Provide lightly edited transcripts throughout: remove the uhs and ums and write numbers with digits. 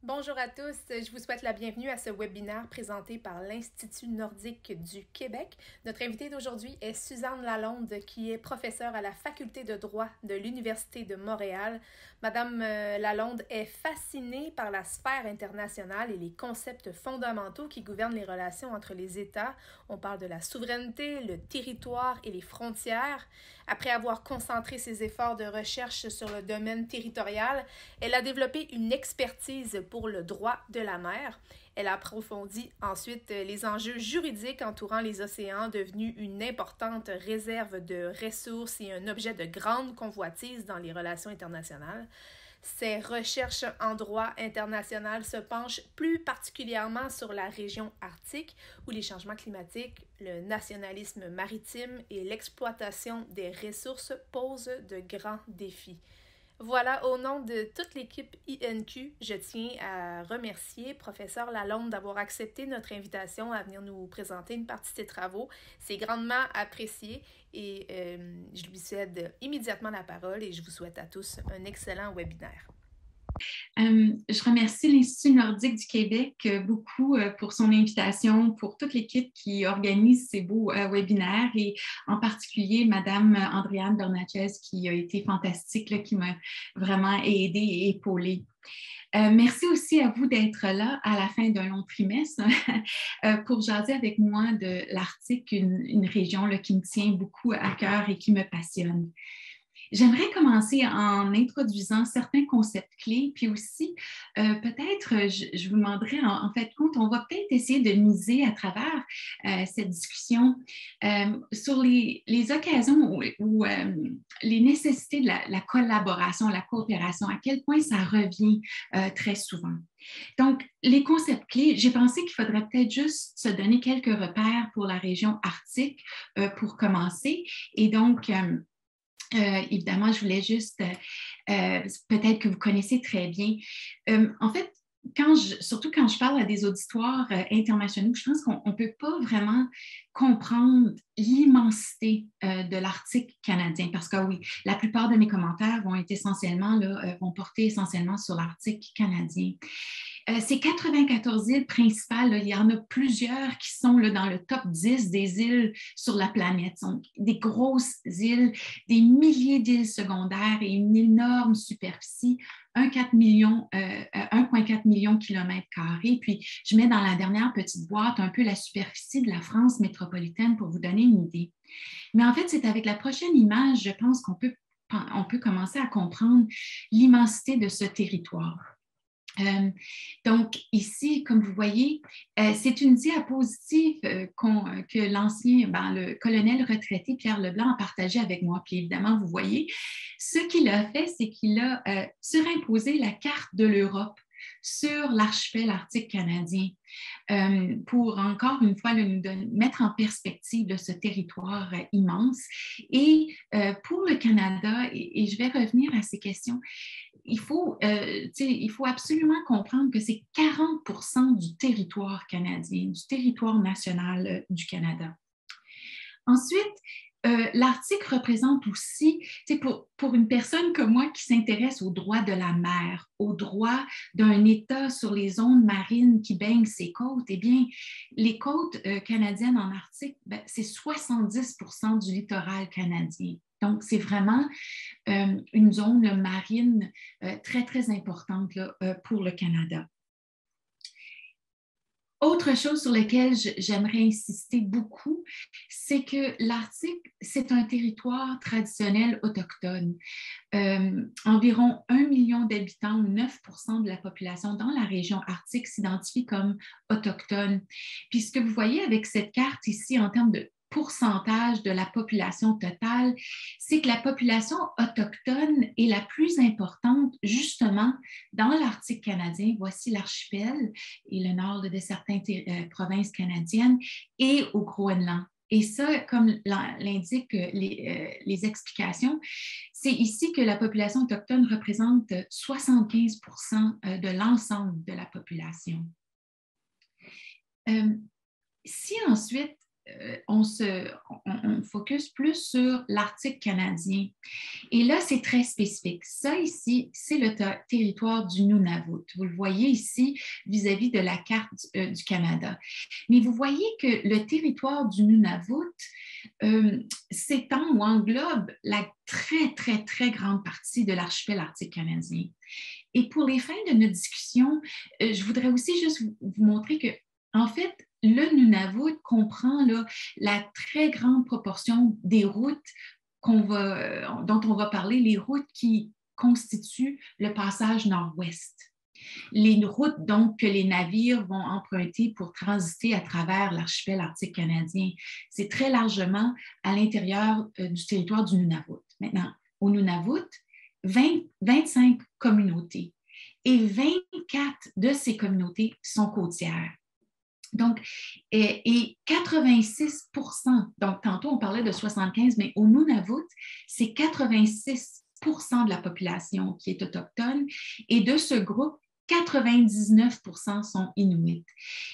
Bonjour à tous, je vous souhaite la bienvenue à ce webinaire présenté par l'Institut nordique du Québec. Notre invitée d'aujourd'hui est Suzanne Lalonde, qui est professeure à la Faculté de droit de l'Université de Montréal. Madame Lalonde est fascinée par la sphère internationale et les concepts fondamentaux qui gouvernent les relations entre les États. On parle de la souveraineté, le territoire et les frontières. Après avoir concentré ses efforts de recherche sur le domaine territorial, elle a développé une expertise pour le droit de la mer. Elle approfondit ensuite les enjeux juridiques entourant les océans, devenus une importante réserve de ressources et un objet de grande convoitise dans les relations internationales. Ses recherches en droit international se penchent plus particulièrement sur la région arctique, où les changements climatiques, le nationalisme maritime et l'exploitation des ressources posent de grands défis. Voilà, au nom de toute l'équipe INQ, je tiens à remercier professeur Lalonde d'avoir accepté notre invitation à venir nous présenter une partie de ses travaux. C'est grandement apprécié et je lui cède immédiatement la parole et je vous souhaite à tous un excellent webinaire. Je remercie l'Institut nordique du Québec beaucoup pour son invitation, pour toute l'équipe qui organise ces beaux webinaires et en particulier Madame Andréane Bernatchez qui a été fantastique, là, qui m'a vraiment aidée et épaulée. Merci aussi à vous d'être là à la fin d'un long trimestre pour jaser avec moi de l'Arctique, une région là, qui me tient beaucoup à cœur et qui me passionne. J'aimerais commencer en introduisant certains concepts clés, puis aussi, peut-être, je vous demanderais, en fait, compte, on va peut-être essayer de miser à travers cette discussion sur les occasions où les nécessités de la collaboration, la coopération, à quel point ça revient très souvent. Donc, les concepts clés, j'ai pensé qu'il faudrait peut-être juste se donner quelques repères pour la région arctique pour commencer. Et donc, évidemment, je voulais juste, peut-être que vous connaissez très bien. En fait, surtout quand je parle à des auditoires internationaux, je pense qu'on ne peut pas vraiment comprendre l'immensité de l'Arctique canadien. Parce que oui, la plupart de mes commentaires vont porter essentiellement sur l'Arctique canadien. Ces 94 îles principales, là, il y en a plusieurs qui sont là, dans le top 10 des îles sur la planète. Ce sont des grosses îles, des milliers d'îles secondaires et une énorme superficie, 1,4 million de kilomètres carrés. Puis, je mets dans la dernière petite boîte un peu la superficie de la France métropolitaine pour vous donner une idée. Mais en fait, c'est avec la prochaine image, je pense qu'on peut commencer à comprendre l'immensité de ce territoire. Donc, ici, comme vous voyez, c'est une diapositive que le colonel retraité Pierre Leblanc a partagée avec moi. Puis évidemment, vous voyez, ce qu'il a fait, c'est qu'il a surimposé la carte de l'Europe sur l'archipel arctique canadien pour encore une fois mettre en perspective ce territoire immense. Et pour le Canada, et je vais revenir à ces questions, il faut absolument comprendre que c'est 40% du territoire canadien, du territoire national du Canada. Ensuite, l'Arctique représente aussi, pour une personne comme moi qui s'intéresse aux droits de la mer, aux droits d'un État sur les zones marines qui baignent ses côtes, eh bien, les côtes canadiennes en Arctique, c'est 70% du littoral canadien. Donc, c'est vraiment une zone marine très, très importante pour le Canada. Autre chose sur laquelle j'aimerais insister beaucoup, c'est que l'Arctique, c'est un territoire traditionnel autochtone. Environ 1 million d'habitants ou 9% de la population dans la région arctique s'identifie comme autochtone. Puis ce que vous voyez avec cette carte ici en termes de pourcentage de la population totale, c'est que la population autochtone est la plus importante justement dans l'Arctique canadien. Voici l'archipel et le nord de certaines provinces canadiennes et au Groenland. Et ça, comme l'indiquent les explications, c'est ici que la population autochtone représente 75% de l'ensemble de la population. Si ensuite, on focus plus sur l'Arctique canadien. Et là, c'est très spécifique. Ça ici, c'est le territoire du Nunavut. Vous le voyez ici vis-à-vis de la carte du Canada. Mais vous voyez que le territoire du Nunavut s'étend ou englobe la très, très, très grande partie de l'archipel arctique canadien. Et pour les fins de notre discussion, je voudrais aussi juste vous montrer que, en fait, le Nunavut comprend là, la très grande proportion des routes dont on va parler, les routes qui constituent le passage nord-ouest. Les routes donc que les navires vont emprunter pour transiter à travers l'archipel arctique canadien. C'est très largement à l'intérieur du territoire du Nunavut. Maintenant, au Nunavut, 25 communautés et 24 de ces communautés sont côtières. Donc, et 86%, donc tantôt on parlait de 75, mais au Nunavut, c'est 86% de la population qui est autochtone et de ce groupe, 99% sont Inuits.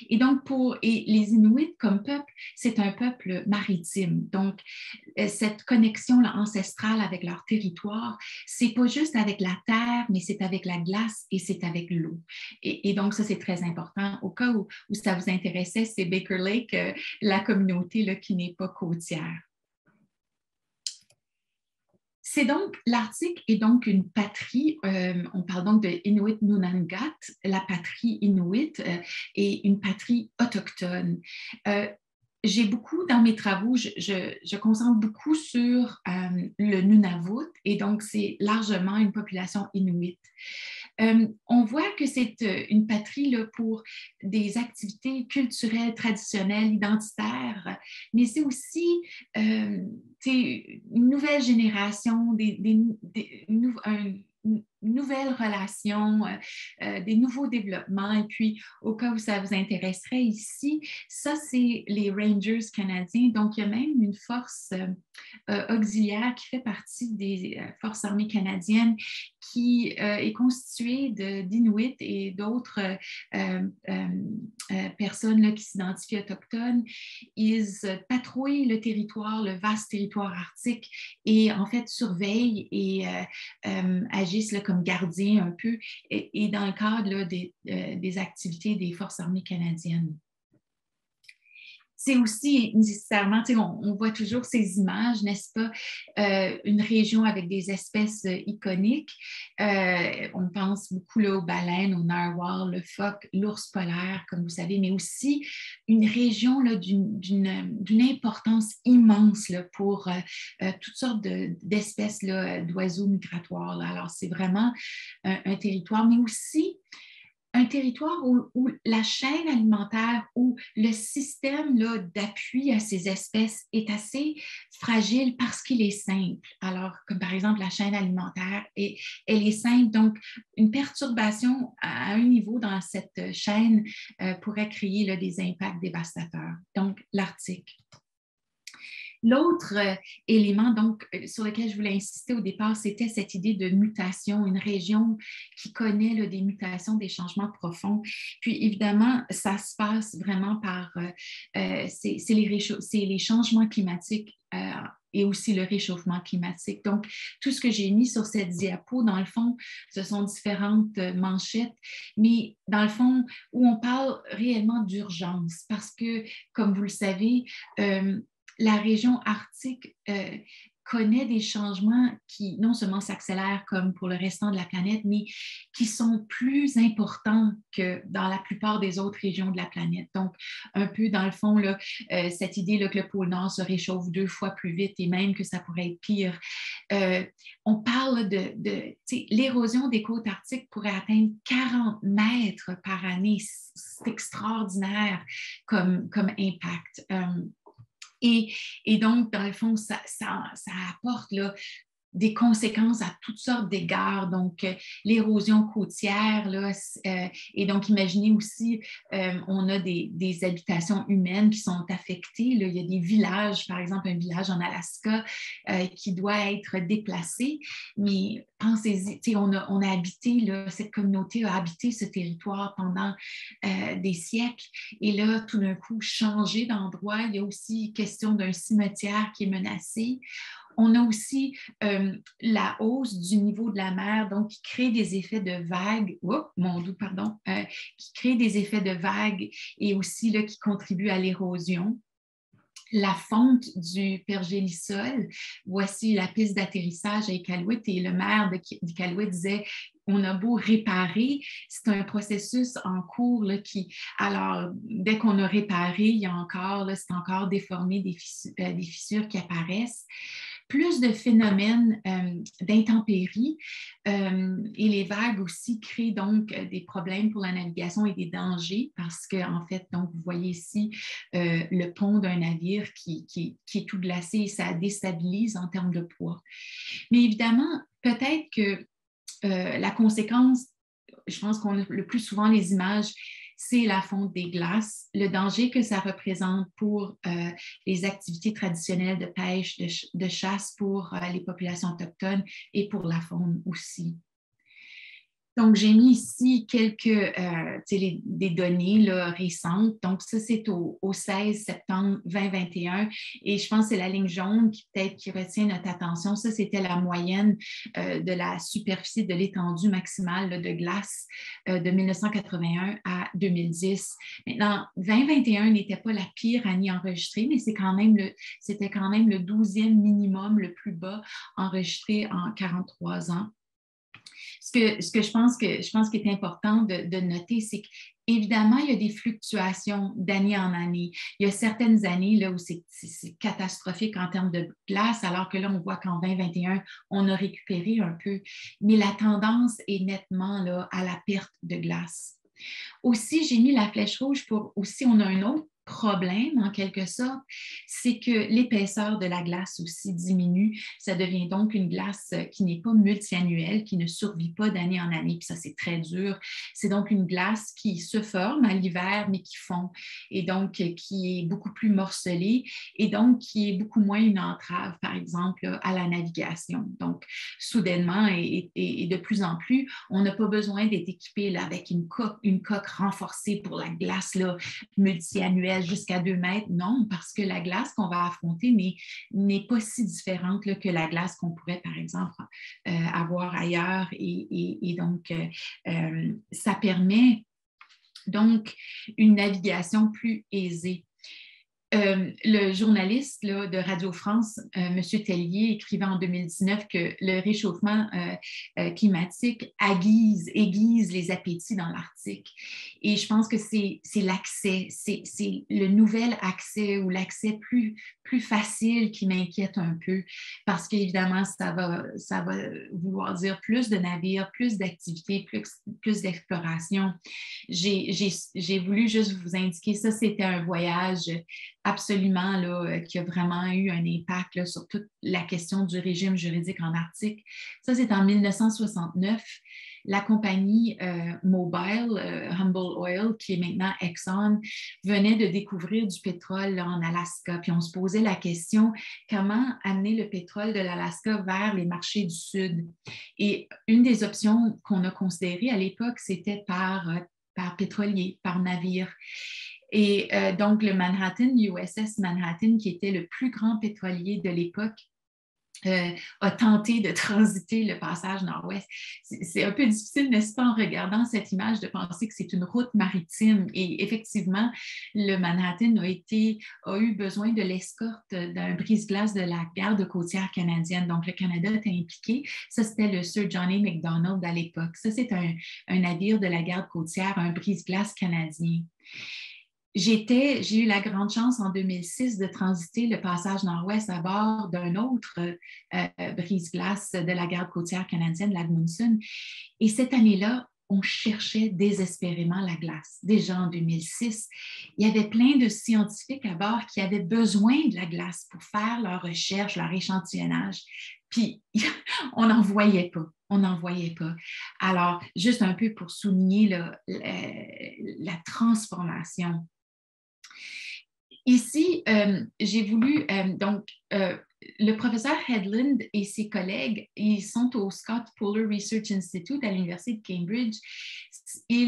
Et donc, les Inuits comme peuple, c'est un peuple maritime. Donc, cette connexion là, ancestrale avec leur territoire, c'est pas juste avec la terre, mais c'est avec la glace et c'est avec l'eau. Et donc, ça, c'est très important. Au cas où ça vous intéressait, c'est Baker Lake, la communauté là, qui n'est pas côtière. C'est donc, l'Arctique est donc une patrie, on parle donc de Inuit Nunangat, la patrie Inuit et une patrie autochtone. J'ai beaucoup, dans mes travaux, je concentre beaucoup sur le Nunavut et donc c'est largement une population Inuit. On voit que c'est une patrie là, pour des activités culturelles, traditionnelles, identitaires, mais c'est aussi une nouvelle génération, une nouvelle relation, des nouveaux développements. Et puis, au cas où ça vous intéresserait ici, ça, c'est les Rangers canadiens. Donc, il y a même une force auxiliaire qui fait partie des forces armées canadiennes qui est constituée d'Inuits et d'autres personnes là, qui s'identifient autochtones. Ils patrouillent le territoire, le vaste territoire arctique et en fait surveillent et agissent là, comme gardiens un peu et dans le cadre là, des activités des forces armées canadiennes. C'est aussi nécessairement, on voit toujours ces images, n'est-ce pas, une région avec des espèces iconiques. On pense beaucoup là, aux baleines, au narwhal, le phoque, l'ours polaire, comme vous savez, mais aussi une région d'une importance immense là, pour toutes sortes d'espèces d'oiseaux migratoires. Là. Alors, c'est vraiment un territoire, mais aussi un territoire où la chaîne alimentaire, où le système d'appui à ces espèces est assez fragile parce qu'il est simple. Alors, comme par exemple la chaîne alimentaire, elle est simple, donc une perturbation à un niveau dans cette chaîne pourrait créer là, des impacts dévastateurs. Donc, l'Arctique. L'autre élément donc, sur lequel je voulais insister au départ, c'était cette idée de mutation, une région qui connaît là, des mutations, des changements profonds. Puis évidemment, ça se passe vraiment par c'est les changements climatiques et aussi le réchauffement climatique. Donc, tout ce que j'ai mis sur cette diapo, dans le fond, ce sont différentes manchettes, mais dans le fond, où on parle réellement d'urgence, parce que, comme vous le savez, la région arctique connaît des changements qui non seulement s'accélèrent comme pour le restant de la planète, mais qui sont plus importants que dans la plupart des autres régions de la planète. Donc, un peu dans le fond, là, cette idée là, que le pôle Nord se réchauffe 2 fois plus vite et même que ça pourrait être pire. On parle de l'érosion des côtes arctiques pourrait atteindre 40 mètres par année. C'est extraordinaire comme impact. Et donc, dans le fond, ça apporte là, des conséquences à toutes sortes d'égards. Donc, l'érosion côtière, là, et donc, imaginez aussi, on a des habitations humaines qui sont affectées. Là. Il y a des villages, par exemple, un village en Alaska qui doit être déplacé. Mais pensez-y, on a habité, là, cette communauté a habité ce territoire pendant des siècles. Et là, tout d'un coup, changer d'endroit. Il y a aussi question d'un cimetière qui est menacé. On a aussi la hausse du niveau de la mer, donc qui crée des effets de vagues, qui crée des effets de vagues et aussi là, qui contribue à l'érosion. La fonte du pergélisol, voici la piste d'atterrissage à Iqaluit et le maire d'Iqaluit disait on a beau réparer, c'est un processus en cours là, alors, dès qu'on a réparé, il y a encore, là, c'est encore déformé, des fissures qui apparaissent. Plus de phénomènes d'intempéries et les vagues aussi créent donc des problèmes pour la navigation et des dangers parce qu'en fait, donc, vous voyez ici le pont d'un navire qui est tout glacé et ça déstabilise en termes de poids. Mais évidemment, peut-être que la conséquence, je pense qu'on a le plus souvent les images, c'est la fonte des glaces, le danger que ça représente pour les activités traditionnelles de pêche, de chasse pour les populations autochtones et pour la faune aussi. Donc, j'ai mis ici quelques des données là, récentes. Donc, ça, c'est au 16 septembre 2021. Et je pense que c'est la ligne jaune qui retient notre attention. Ça, c'était la moyenne de la superficie de l'étendue maximale là, de glace de 1981 à 2010. Maintenant, 2021 n'était pas la pire année enregistrée, mais c'était quand même le 12e minimum le plus bas enregistré en 43 ans. Ce que je pense qui est important de noter, c'est qu'évidemment, il y a des fluctuations d'année en année. Il y a certaines années là, où c'est catastrophique en termes de glace, alors que là, on voit qu'en 2021, on a récupéré un peu. Mais la tendance est nettement là, à la perte de glace. Aussi, j'ai mis la flèche rouge pour aussi, on a un autre problème, en quelque sorte, c'est que l'épaisseur de la glace aussi diminue. Ça devient donc une glace qui n'est pas multiannuelle, qui ne survit pas d'année en année. Puis ça, c'est très dur. C'est donc une glace qui se forme à l'hiver, mais qui fond et donc qui est beaucoup plus morcelée et donc qui est beaucoup moins une entrave, par exemple, à la navigation. Donc, soudainement et de plus en plus, on n'a pas besoin d'être équipé là, avec une coque renforcée pour la glace là, multi-annuelle jusqu'à 2 mètres. Non, parce que la glace qu'on va affronter n'est pas si différente là, que la glace qu'on pourrait, par exemple, avoir ailleurs. Et donc, ça permet donc une navigation plus aisée. Le journaliste là, de Radio France, M. Tellier, écrivait en 2019 que le réchauffement climatique aiguise les appétits dans l'Arctique. Et je pense que c'est l'accès, c'est le nouvel accès ou l'accès plus facile qui m'inquiète un peu parce qu'évidemment, ça va vouloir dire plus de navires, plus d'activités, plus d'exploration. J'ai voulu juste vous indiquer ça, c'était un voyage absolument là, qui a vraiment eu un impact là, sur toute la question du régime juridique en Arctique. Ça, c'est en 1969. La compagnie Mobil, Humble Oil, qui est maintenant Exxon, venait de découvrir du pétrole là, en Alaska. Puis on se posait la question, comment amener le pétrole de l'Alaska vers les marchés du Sud? Et une des options qu'on a considérées à l'époque, c'était par pétrolier, par navire. Et donc, le Manhattan, USS Manhattan, qui était le plus grand pétrolier de l'époque, a tenté de transiter le passage nord-ouest. C'est un peu difficile, n'est-ce pas, en regardant cette image, de penser que c'est une route maritime. Et effectivement, le Manhattan a eu besoin de l'escorte d'un brise-glace de la garde côtière canadienne. Donc, le Canada était impliqué. Ça, c'était le Sir John A. Macdonald à l'époque. Ça, c'est un navire de la garde côtière, un brise-glace canadien. J'ai eu la grande chance en 2006 de transiter le passage nord-ouest à bord d'un autre brise-glace de la garde côtière canadienne, l'Amundsen. Et cette année-là, on cherchait désespérément la glace. Déjà en 2006, il y avait plein de scientifiques à bord qui avaient besoin de la glace pour faire leurs recherches, leur échantillonnage. Puis, on n'en voyait pas. On n'en voyait pas. Alors, juste un peu pour souligner là, la transformation. Ici, j'ai voulu, le professeur Headland et ses collègues, ils sont au Scott Polar Research Institute à l'Université de Cambridge.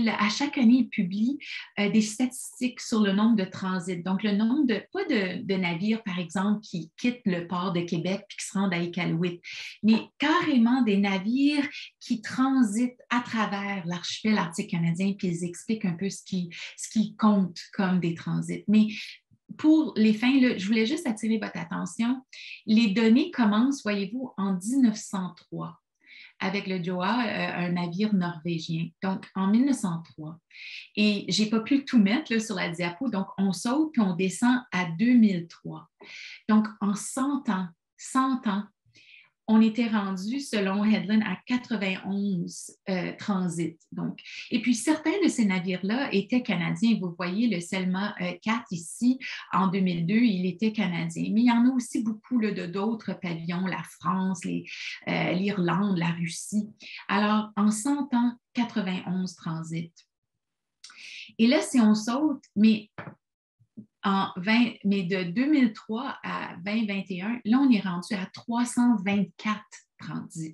À chaque année, ils publient des statistiques sur le nombre de transits. Donc, le nombre pas de navires, par exemple, qui quittent le port de Québec puis qui se rendent à Iqaluit, mais carrément des navires qui transitent à travers l'archipel arctique canadien, puis ils expliquent un peu ce qui compte comme des transits. Mais pour les fins, là, je voulais juste attirer votre attention. Les données commencent, voyez-vous, en 1903 avec le Joa, un navire norvégien, donc en 1903. Et je n'ai pas pu tout mettre là, sur la diapo, donc on saute puis on descend à 2003. Donc en 100 ans, on était rendu, selon Headland, à 91 transits. Donc. Et puis, certains de ces navires-là étaient canadiens. Vous voyez le Selma 4 ici, en 2002, il était canadien. Mais il y en a aussi beaucoup d'autres pavillons, la France, l'Irlande, la Russie. Alors, en 100 ans, 91 transits. Et là, si on saute, mais de 2003 à 2021, là, on est rendu à 324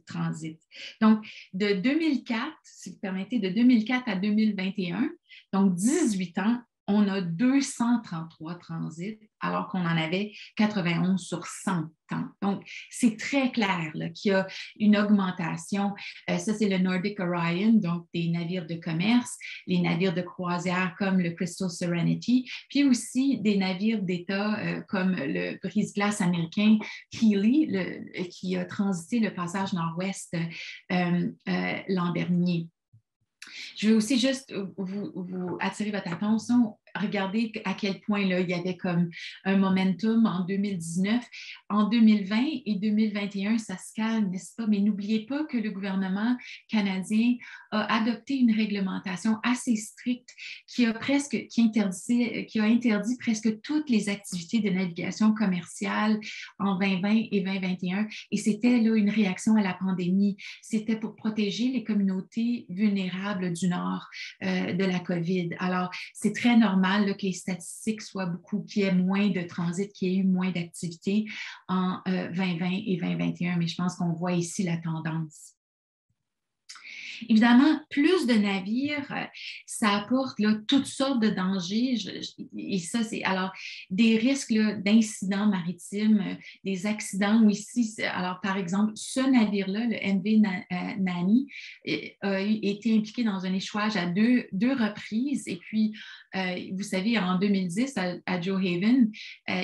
transits. Donc, de 2004, si vous permettez, de 2004 à 2021, donc 18 ans, on a 233 transits, alors qu'on en avait 91 sur 100 ans. Donc, c'est très clair là, qu'il y a une augmentation. Ça, c'est le Nordic Orion, donc des navires de commerce, les navires de croisière comme le Crystal Serenity, puis aussi des navires d'État comme le brise-glace américain Healy, qui a transité le passage nord-ouest l'an dernier. Je veux aussi juste vous attirer votre attention. Regardez à quel point là, il y avait comme un momentum en 2019. En 2020 et 2021, ça se calme, n'est-ce pas? Mais n'oubliez pas que le gouvernement canadien a adopté une réglementation assez stricte qui a interdit presque toutes les activités de navigation commerciale en 2020 et 2021. Et c'était là une réaction à la pandémie. C'était pour protéger les communautés vulnérables du Nord de la COVID. Alors, c'est très normal là, que les statistiques soient qu'il y ait moins de transit, qu'il y ait eu moins d'activités en 2020 et 2021, mais je pense qu'on voit ici la tendance. Évidemment, plus de navires, ça apporte là, toutes sortes de dangers. Et ça, c'est alors des risques d'incidents maritimes, des accidents où ici, alors par exemple, ce navire-là, le MV Nani, a été impliqué dans un échouage à deux reprises. Et puis, vous savez, en 2010, à Joe Haven,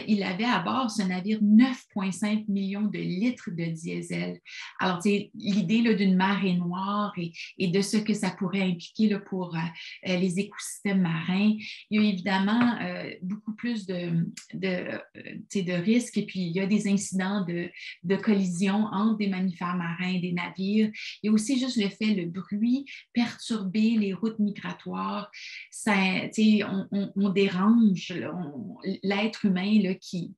il avait à bord ce navire 9,5 millions de litres de diesel. Alors, l'idée d'une marée noire et de ce que ça pourrait impliquer là, pour les écosystèmes marins. Il y a évidemment beaucoup plus de risques et puis il y a des incidents de collision entre des mammifères marins, des navires. Il y a aussi juste le bruit, perturber les routes migratoires. Ça, on dérange l'être humain là, qui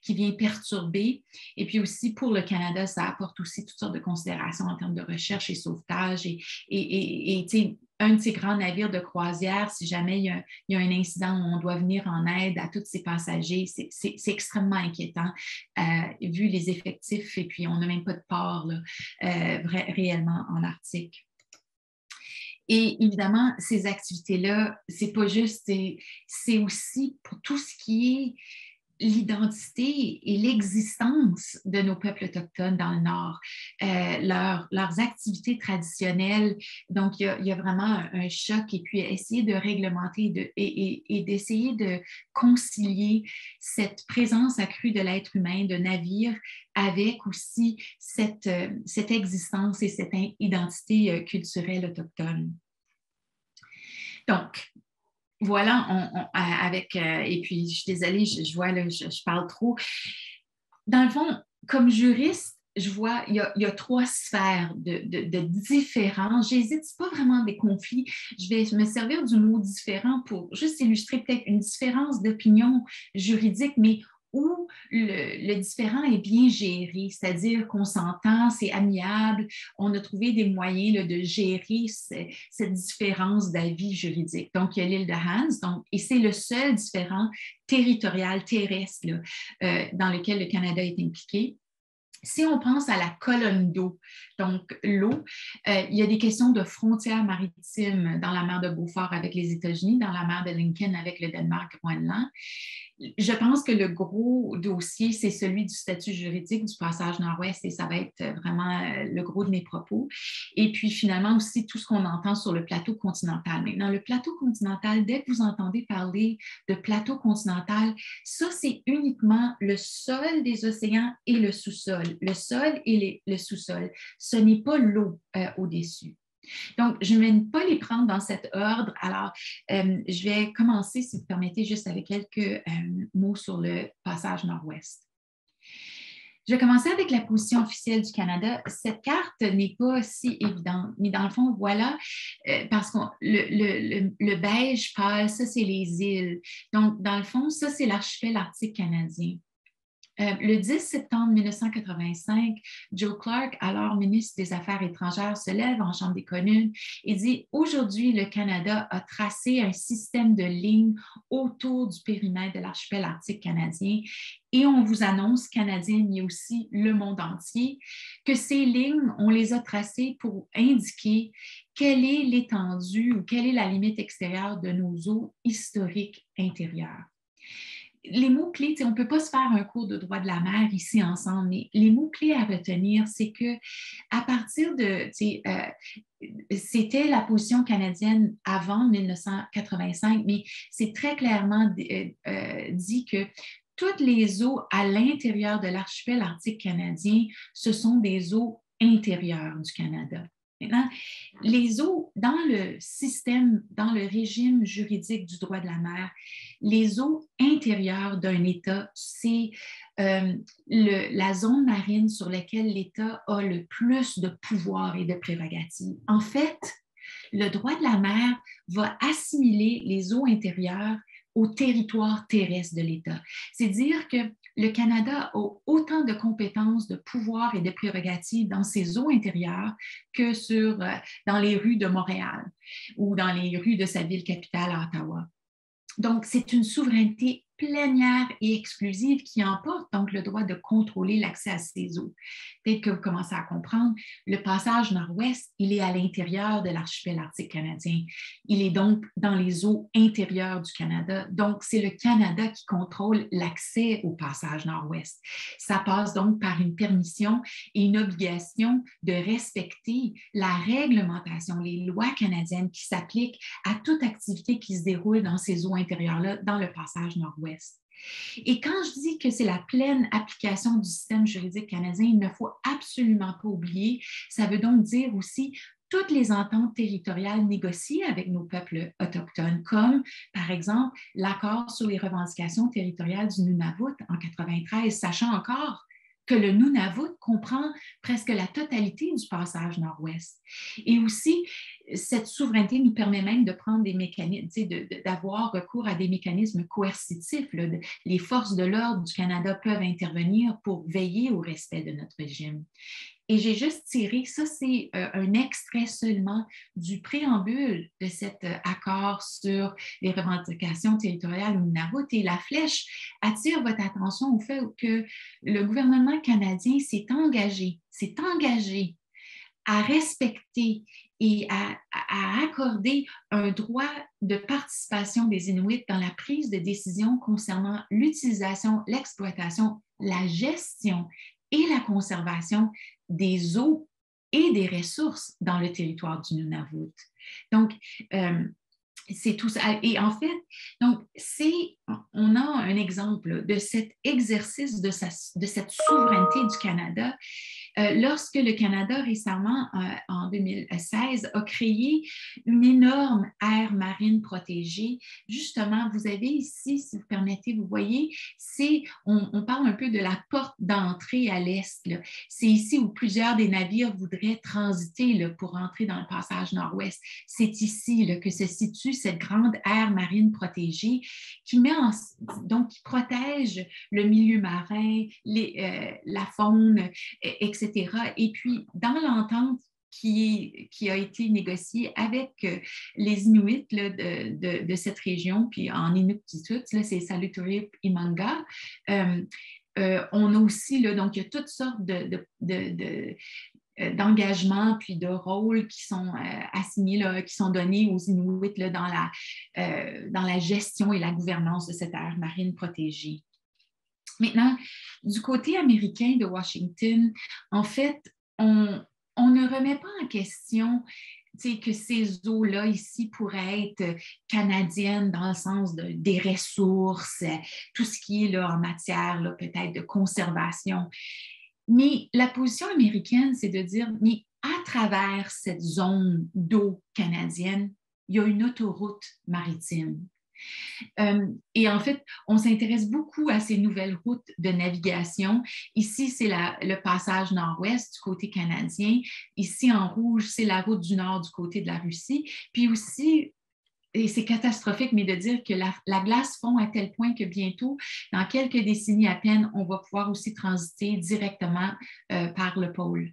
vient perturber. Et puis aussi, pour le Canada, ça apporte aussi toutes sortes de considérations en termes de recherche et sauvetage. Et un de ces grands navires de croisière, si jamais il y a un incident où on doit venir en aide à tous ces passagers, c'est extrêmement inquiétant vu les effectifs et puis on n'a même pas de port là, réellement en Arctique. Et évidemment, ces activités-là, c'est pas juste, c'est aussi pour tout ce qui est l'identité et l'existence de nos peuples autochtones dans le Nord, leurs activités traditionnelles. Donc, il y a vraiment un choc et puis essayer de réglementer et d'essayer de concilier cette présence accrue de l'être humain, de navires, avec aussi cette existence et cette identité culturelle autochtone. Donc, voilà, et puis je suis désolée, je vois, là, je parle trop. Dans le fond, comme juriste, je vois, il y a trois sphères de différence. J'hésite, ce n'est pas vraiment des conflits. Je vais me servir du mot différent pour juste illustrer peut-être une différence d'opinion juridique, mais où le différent est bien géré, c'est-à-dire qu'on s'entend, c'est amiable, on a trouvé des moyens là, de gérer cette différence d'avis juridique. Donc, il y a l'île de Hans, et c'est le seul différent territorial terrestre là, dans lequel le Canada est impliqué. Si on pense à la colonne d'eau, donc l'eau, il y a des questions de frontières maritimes dans la mer de Beaufort avec les États-Unis, dans la mer de Lincoln avec le Danemark-Groenland. Je pense que le gros dossier, c'est celui du statut juridique du passage nord-ouest et ça va être vraiment le gros de mes propos. Et puis finalement aussi tout ce qu'on entend sur le plateau continental. Maintenant, le plateau continental, dès que vous entendez parler de plateau continental, ça c'est uniquement le sol des océans et le sous-sol. Le sol et le sous-sol. Ce n'est pas l'eau au-dessus. Donc, je ne vais pas les prendre dans cet ordre. Alors, je vais commencer, si vous permettez, juste avec quelques mots sur le passage nord-ouest. Je vais commencer avec la position officielle du Canada. Cette carte n'est pas si évidente, mais dans le fond, voilà, parce que le beige pâle, ça, c'est les îles. Donc, dans le fond, ça, c'est l'archipel arctique canadien. Le 10 septembre 1985, Joe Clark, alors ministre des Affaires étrangères, se lève en Chambre des communes et dit « Aujourd'hui, le Canada a tracé un système de lignes autour du périmètre de l'archipel arctique canadien et on vous annonce, Canadiens, mais aussi le monde entier, que ces lignes, on les a tracées pour indiquer quelle est l'étendue ou quelle est la limite extérieure de nos eaux historiques intérieures. » Les mots-clés, on ne peut pas se faire un cours de droit de la mer ici ensemble, mais les mots-clés à retenir, c'est qu'à partir de, c'était la position canadienne avant 1985, mais c'est très clairement dit que toutes les eaux à l'intérieur de l'archipel arctique canadien, ce sont des eaux intérieures du Canada. Maintenant, les eaux, dans le système, dans le régime juridique du droit de la mer, les eaux intérieures d'un État, c'est la zone marine sur laquelle l'État a le plus de pouvoir et de prérogatives. En fait, le droit de la mer va assimiler les eaux intérieures au territoire terrestre de l'État. C'est dire que le Canada a autant de compétences, de pouvoirs et de prérogatives dans ses eaux intérieures que dans les rues de Montréal ou dans les rues de sa ville capitale à Ottawa. Donc, c'est une souveraineté plénière et exclusive qui emporte donc le droit de contrôler l'accès à ces eaux. Peut-être que vous commencez à comprendre, le passage nord-ouest, il est à l'intérieur de l'archipel arctique canadien. Il est donc dans les eaux intérieures du Canada. Donc, c'est le Canada qui contrôle l'accès au passage nord-ouest. Ça passe donc par une permission et une obligation de respecter la réglementation, les lois canadiennes qui s'appliquent à toute activité qui se déroule dans ces eaux intérieures-là, dans le passage nord-ouest. Et quand je dis que c'est la pleine application du système juridique canadien, il ne faut absolument pas oublier, ça veut donc dire aussi toutes les ententes territoriales négociées avec nos peuples autochtones, comme par exemple l'accord sur les revendications territoriales du Nunavut en 1993, sachant encore que le Nunavut comprend presque la totalité du passage nord-ouest. Et aussi, cette souveraineté nous permet même de prendre des mécanismes, d'avoir recours à des mécanismes coercitifs. Là. Les forces de l'ordre du Canada peuvent intervenir pour veiller au respect de notre régime. Et j'ai juste tiré, ça c'est un extrait seulement du préambule de cet accord sur les revendications territoriales au Nunavut. Et la flèche attire votre attention au fait que le gouvernement canadien s'est engagé à respecter et à accorder un droit de participation des Inuits dans la prise de décision concernant l'utilisation, l'exploitation, la gestion et la conservation des eaux et des ressources dans le territoire du Nunavut. Donc, c'est tout ça. Et en fait, donc, on a un exemple de cet exercice de cette souveraineté du Canada lorsque le Canada récemment, en 2016, a créé une énorme aire marine protégée. Justement, vous avez ici, si vous permettez, vous voyez, on parle un peu de la porte d'entrée à l'est. C'est ici où plusieurs des navires voudraient transiter là, pour entrer dans le passage nord-ouest. C'est ici là, que se situe cette grande aire marine protégée qui qui protège le milieu marin, la faune, etc. Et puis, dans l'entente qui a été négociée avec les Inuits là, de cette région, puis en Inuktitut, c'est Salutorit Imanga. On a aussi, là, donc il y a toutes sortes d'engagements puis de rôles qui sont assignés, là, qui sont donnés aux Inuits là, dans la gestion et la gouvernance de cette aire marine protégée. Maintenant, du côté américain de Washington, en fait, on ne remet pas en question que ces eaux-là ici pourraient être canadiennes dans le sens des ressources, tout ce qui est là, en matière peut-être de conservation. Mais la position américaine, c'est de dire, mais à travers cette zone d'eau canadienne, il y a une autoroute maritime. Et en fait, on s'intéresse beaucoup à ces nouvelles routes de navigation. Ici, c'est le passage nord-ouest du côté canadien. Ici, en rouge, c'est la route du nord du côté de la Russie. Puis aussi, et c'est catastrophique, mais de dire que la glace fond à tel point que bientôt, dans quelques décennies à peine, on va pouvoir aussi transiter directement par le pôle,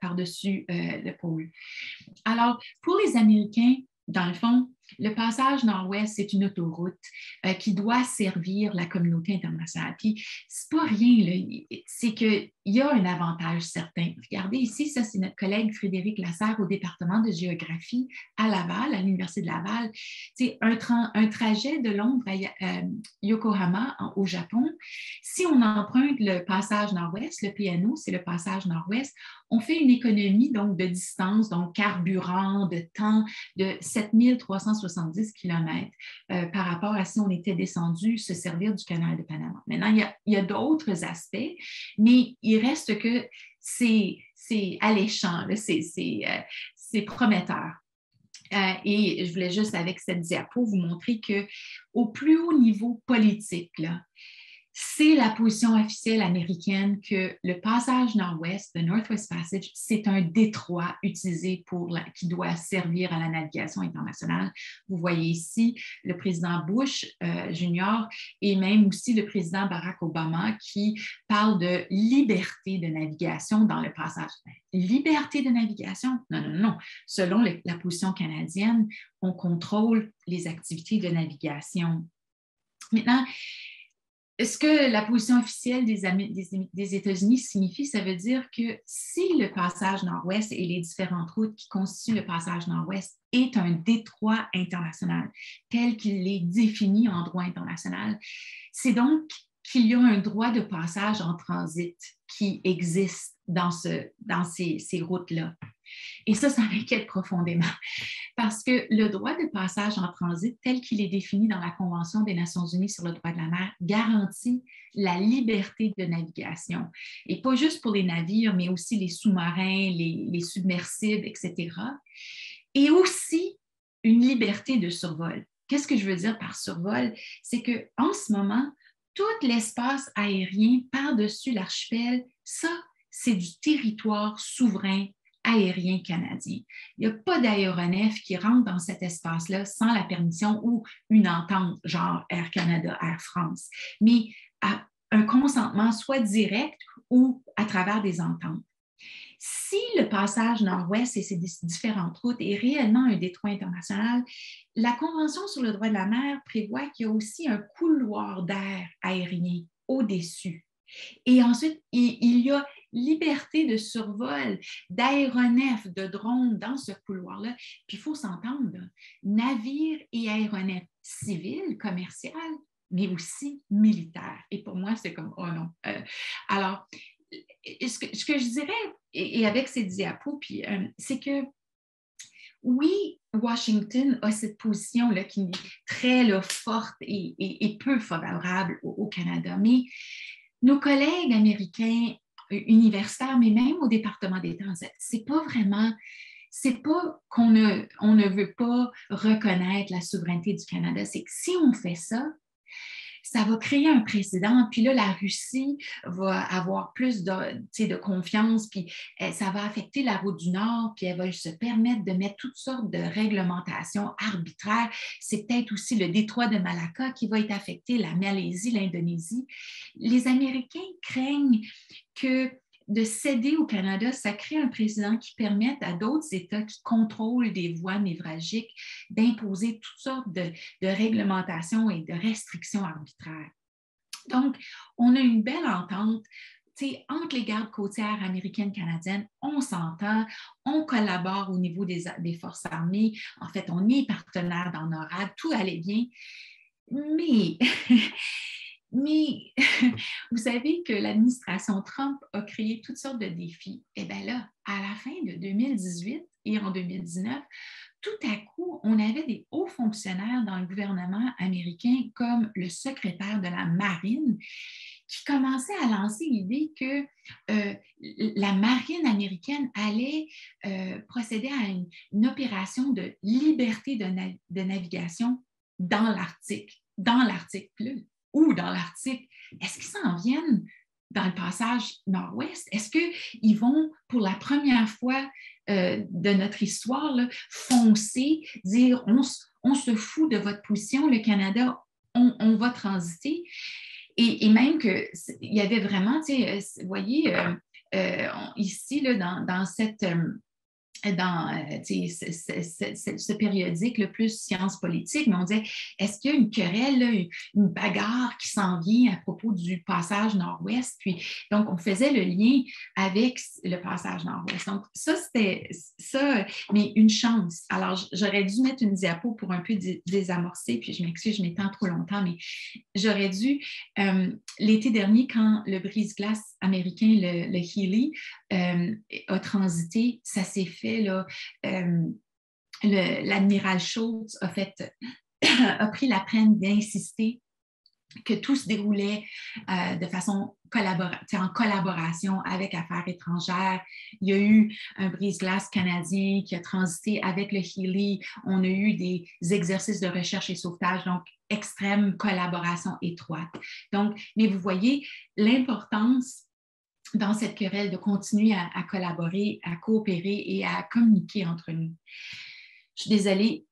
par-dessus le pôle. Alors, pour les Américains, dans le fond, le passage nord-ouest, c'est une autoroute qui doit servir la communauté internationale. Puis, c'est pas rien, là. C'est qu'il y a un avantage certain. Regardez ici, ça, c'est notre collègue Frédéric Lasserre au département de géographie à Laval, à l'Université de Laval. C'est un trajet de Londres à Yokohama, au Japon. Si on emprunte le passage nord-ouest, le PNO, c'est le passage nord-ouest, on fait une économie donc de distance, donc carburant, de temps, de 7370 km par rapport à si on était descendu se servir du canal de Panama. Maintenant, il y a d'autres aspects, mais il reste que c'est alléchant, c'est prometteur. Et je voulais juste, avec cette diapo, vous montrer qu'au plus haut niveau politique, là, c'est la position officielle américaine que le passage nord-ouest, le Northwest Passage, c'est un détroit utilisé qui doit servir à la navigation internationale. Vous voyez ici le président Bush Jr. et même aussi le président Barack Obama qui parle de liberté de navigation dans le passage. Liberté de navigation? Non, non, non. Selon la position canadienne, on contrôle les activités de navigation. Maintenant, ce que la position officielle des États-Unis signifie, ça veut dire que si le passage nord-ouest et les différentes routes qui constituent le passage nord-ouest est un détroit international tel qu'il est défini en droit international, c'est donc qu'il y a un droit de passage en transit qui existe dans ces routes-là. Et ça m'inquiète profondément parce que le droit de passage en transit tel qu'il est défini dans la Convention des Nations unies sur le droit de la mer garantit la liberté de navigation. Et pas juste pour les navires, mais aussi les sous-marins, les submersibles, etc. Et aussi une liberté de survol. Qu'est-ce que je veux dire par survol? C'est qu'en ce moment, tout l'espace aérien par-dessus l'archipel, ça, c'est du territoire souverain aérien canadien. Il n'y a pas d'aéronef qui rentre dans cet espace-là sans la permission ou une entente, genre Air Canada, Air France, mais un consentement soit direct ou à travers des ententes. Si le passage nord-ouest et ses différentes routes est réellement un détroit international, la Convention sur le droit de la mer prévoit qu'il y a aussi un couloir d'air aérien au-dessus. Et ensuite, il y a liberté de survol, d'aéronefs, de drones dans ce couloir-là. Puis il faut s'entendre, navires et aéronefs civils, commerciaux, mais aussi militaires. Et pour moi, c'est comme, oh non. Alors, ce que je dirais, et avec ces diapos, c'est que oui, Washington a cette position-là qui est très forte et peu favorable au Canada, mais nos collègues américains universitaire, mais même au département d'État. C'est pas vraiment... C'est pas qu'on ne veut pas reconnaître la souveraineté du Canada, c'est que si on fait ça, ça va créer un précédent, puis là, la Russie va avoir plus de confiance, puis ça va affecter la route du Nord, puis elle va se permettre de mettre toutes sortes de réglementations arbitraires. C'est peut-être aussi le détroit de Malacca qui va être affecté, la Malaisie, l'Indonésie. Les Américains craignent que de céder au Canada, ça crée un précédent qui permette à d'autres États qui contrôlent des voies névralgiques d'imposer toutes sortes de réglementations et de restrictions arbitraires. Donc, on a une belle entente entre les gardes côtières américaines, canadiennes, on s'entend, on collabore au niveau des forces armées. En fait, on est partenaire dans NORAD, tout allait bien. Mais vous savez que l'administration Trump a créé toutes sortes de défis. Et bien là, à la fin de 2018 et en 2019, tout à coup, on avait des hauts fonctionnaires dans le gouvernement américain, comme le secrétaire de la Marine, qui commençaient à lancer l'idée que la marine américaine allait procéder à une opération de liberté de navigation dans l'Arctique plus. Ou dans l'Arctique, est-ce qu'ils s'en viennent dans le passage nord-ouest? Est-ce qu'ils vont, pour la première fois de notre histoire, là, foncer, dire on se fout de votre position, le Canada, on va transiter? Et même qu'il y avait vraiment, vous voyez, ici, là, dans cette... dans ce périodique le plus sciences politiques, mais on disait, est-ce qu'il y a une querelle, là, une bagarre qui s'en vient à propos du passage nord-ouest? Puis, donc, on faisait le lien avec le passage nord-ouest. Donc, ça, c'était ça, mais une chance. Alors, j'aurais dû mettre une diapo pour un peu désamorcer, puis je m'excuse, je m'étends trop longtemps, mais j'aurais dû, l'été dernier, quand le brise-glace américain, le Healy, a transité, ça s'est fait, là, l'admiral Schultz a pris la peine d'insister que tout se déroulait de façon en collaboration avec Affaires étrangères. Il y a eu un brise-glace canadien qui a transité avec le Healy. On a eu des exercices de recherche et sauvetage, donc extrême collaboration étroite. Donc, mais vous voyez l'importance dans cette querelle de continuer à collaborer, à coopérer et à communiquer entre nous. Je suis désolée,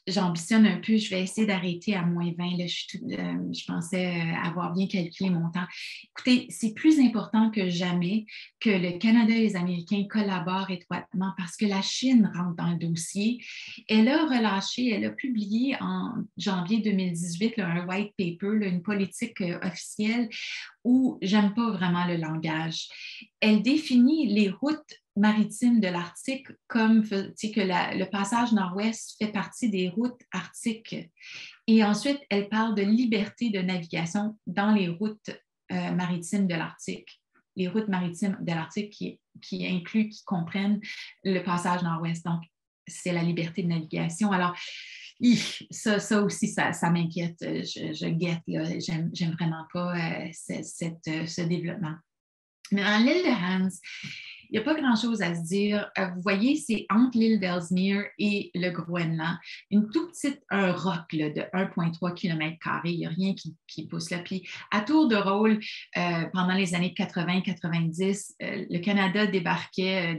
j'ambitionne un peu, je vais essayer d'arrêter à -20. Là, je pensais avoir bien calculé mon temps. Écoutez, c'est plus important que jamais que le Canada et les Américains collaborent étroitement parce que la Chine rentre dans le dossier. Elle a publié en janvier 2018 là, un white paper, là, une politique officielle où j'aime pas vraiment le langage. Elle définit les routes maritimes de l'Arctique comme que le passage nord-ouest fait partie des routes arctiques. Et ensuite, elle parle de liberté de navigation dans les routes maritimes de l'Arctique. Les routes maritimes de l'Arctique qui comprennent le passage nord-ouest. Donc, c'est la liberté de navigation. Alors, ça aussi, ça m'inquiète. Je guette, là. J'aime vraiment pas ce développement. Mais dans l'île de Hans, il n'y a pas grand-chose à se dire. Vous voyez, c'est entre l'île d'Ellesmere et le Groenland. Un roc là, de 1,3 km². Il n'y a rien qui pousse là. Puis, à tour de rôle, pendant les années 80-90, le Canada débarquait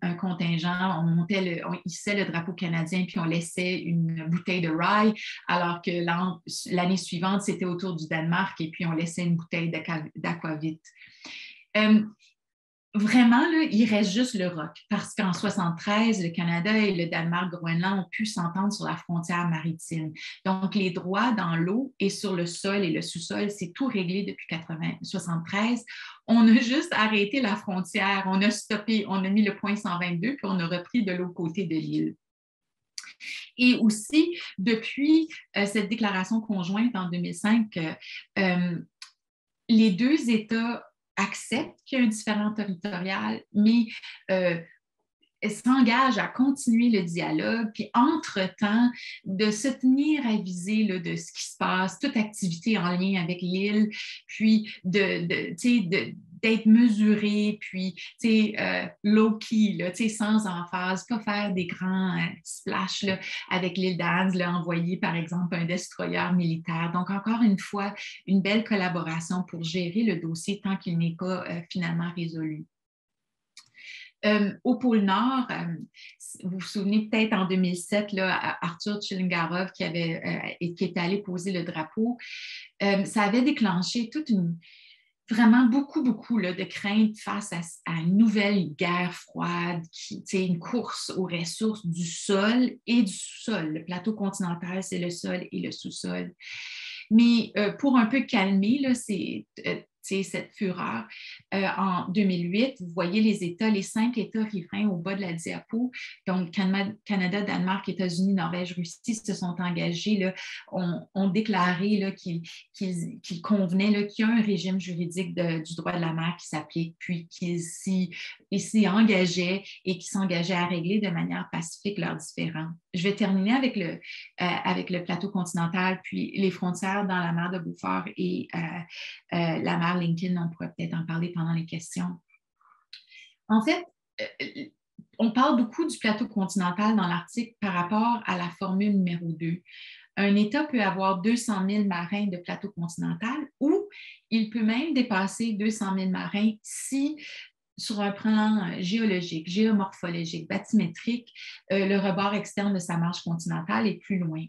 un contingent. On hissait le drapeau canadien, puis on laissait une bouteille de rye, alors que l'année suivante, c'était autour du Danemark, et puis on laissait une bouteille d'aquavit. Vraiment, là, il reste juste le roc, parce qu'en 1973, le Canada et le Danemark-Groenland ont pu s'entendre sur la frontière maritime. Donc, les droits dans l'eau et sur le sol et le sous-sol, c'est tout réglé depuis 1973. On a juste arrêté la frontière, on a stoppé, on a mis le point 122, puis on a repris de l'autre côté de l'île. Et aussi, depuis cette déclaration conjointe en 2005, les deux États acceptent qu'il y a un différend territorial, mais s'engage à continuer le dialogue, puis entre-temps, de se tenir avisé là, de ce qui se passe, toute activité en lien avec l'île, puis d'être mesuré, puis low-key, là, sans emphase, pas faire des grands splashs là, avec l'île d'Anse, envoyer par exemple un destroyer militaire. Donc, encore une fois, une belle collaboration pour gérer le dossier tant qu'il n'est pas finalement résolu. Au pôle Nord, vous vous souvenez peut-être en 2007, là, Arthur Tchilingarov qui était allé poser le drapeau, ça avait déclenché vraiment beaucoup là, de craintes face à une nouvelle guerre froide, une course aux ressources du sol et du sous-sol. Le plateau continental, c'est le sol et le sous-sol. Mais pour un peu calmer là, cette fureur, en 2008, vous voyez les 5 États riverains au bas de la diapo, donc Canada, Danemark, États-Unis, Norvège, Russie se sont engagés, là, ont déclaré là, qu'il convenait là, qu'il y a un régime juridique du droit de la mer qui s'applique, puis qu'ils s'y engageaient et qu'ils s'engageaient à régler de manière pacifique leurs différends. Je vais terminer avec le plateau continental, puis les frontières dans la mer de Beaufort et la mer Lincoln. On pourrait peut-être en parler pendant les questions. En fait, on parle beaucoup du plateau continental dans l'article par rapport à la formule numéro 2. Un État peut avoir 200 000 marins de plateau continental ou il peut même dépasser 200 000 marins si, sur un plan géologique, géomorphologique, bathymétrique, le rebord externe de sa marge continentale est plus loin.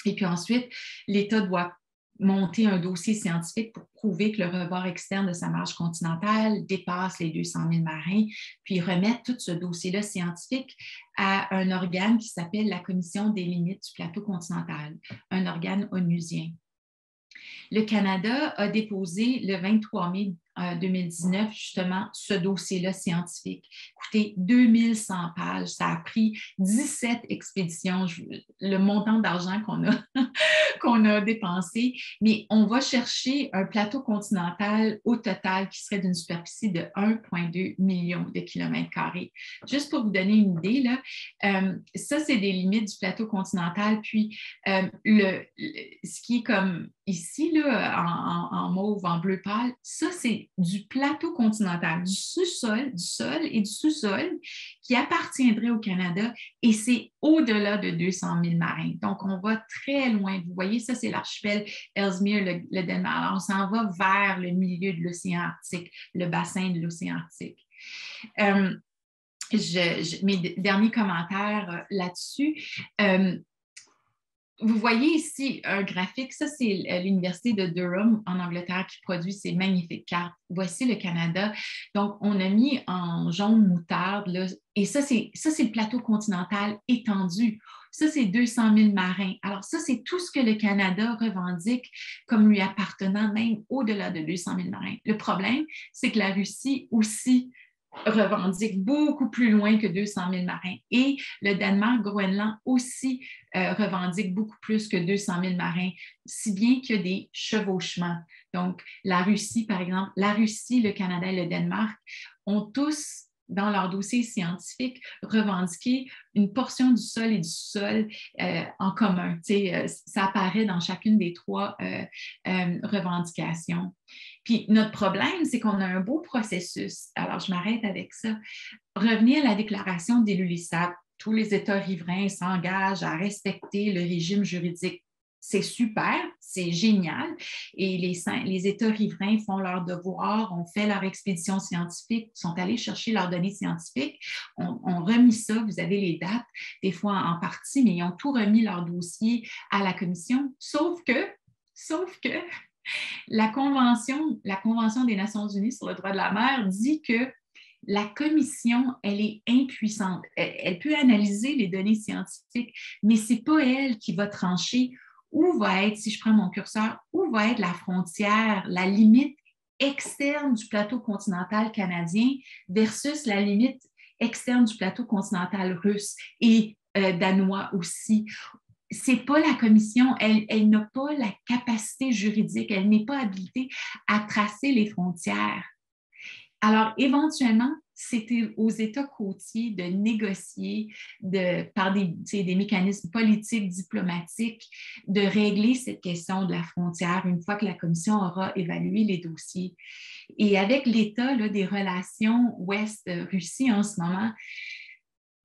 Et puis ensuite, l'État doit monter un dossier scientifique pour prouver que le rebord externe de sa marge continentale dépasse les 200 000 marins, puis remettre tout ce dossier-là scientifique à un organe qui s'appelle la Commission des limites du plateau continental, un organe onusien. Le Canada a déposé le 23 mai 2019, justement, ce dossier-là scientifique. Écoutez, 2100 pages, ça a pris 17 expéditions, le montant d'argent qu'on a dépensé, mais on va chercher un plateau continental au total qui serait d'une superficie de 1,2 million de kilomètres carrés. Juste pour vous donner une idée, là, ça, c'est des limites du plateau continental, puis ce qui est comme ici, là, en mauve, en bleu pâle, ça, c'est du plateau continental, du sous-sol, du sol et du sous-sol qui appartiendrait au Canada et c'est au-delà de 200 000 marins. Donc, on va très loin. Vous voyez, ça, c'est l'archipel Ellesmere, le Danemark. Alors, on s'en va vers le milieu de l'océan Arctique, le bassin de l'océan Arctique. Mes derniers commentaires là-dessus. Vous voyez ici un graphique, ça c'est l'Université de Durham en Angleterre qui produit ces magnifiques cartes. Voici le Canada. Donc, on a mis en jaune moutarde, là, et ça c'est le plateau continental étendu. Ça, c'est 200 000 marins. Alors, ça, c'est tout ce que le Canada revendique comme lui appartenant même au-delà de 200 000 marins. Le problème, c'est que la Russie aussi revendique beaucoup plus loin que 200 000 marins. Et le Danemark, Groenland aussi revendique beaucoup plus que 200 000 marins, si bien qu'il y a des chevauchements. Donc, la Russie, par exemple, le Canada et le Danemark ont tous, dans leur dossier scientifique, revendiqué une portion du sol et du sol en commun. Ça apparaît dans chacune des 3 revendications. Puis notre problème, c'est qu'on a un beau processus. Alors, je m'arrête avec ça. Revenir à la déclaration d'Ilulissat, tous les États riverains s'engagent à respecter le régime juridique. C'est super, c'est génial. Et les États riverains font leur devoir, ont fait leur expédition scientifique, sont allés chercher leurs données scientifiques, ont remis ça, vous avez les dates, des fois en partie, mais ils ont tout remis leur dossier à la commission, sauf que la Convention des Nations unies sur le droit de la mer dit que la commission, elle est impuissante. Elle peut analyser les données scientifiques, mais ce n'est pas elle qui va trancher où va être, si je prends mon curseur, où va être la frontière, la limite externe du plateau continental canadien versus la limite externe du plateau continental russe et danois aussi. C'est pas la commission, elle n'a pas la capacité juridique, elle n'est pas habilitée à tracer les frontières. Alors, éventuellement, c'était aux États côtiers de négocier par des mécanismes politiques, diplomatiques, de régler cette question de la frontière une fois que la Commission aura évalué les dossiers. Et avec l'état des relations Ouest-Russie en ce moment,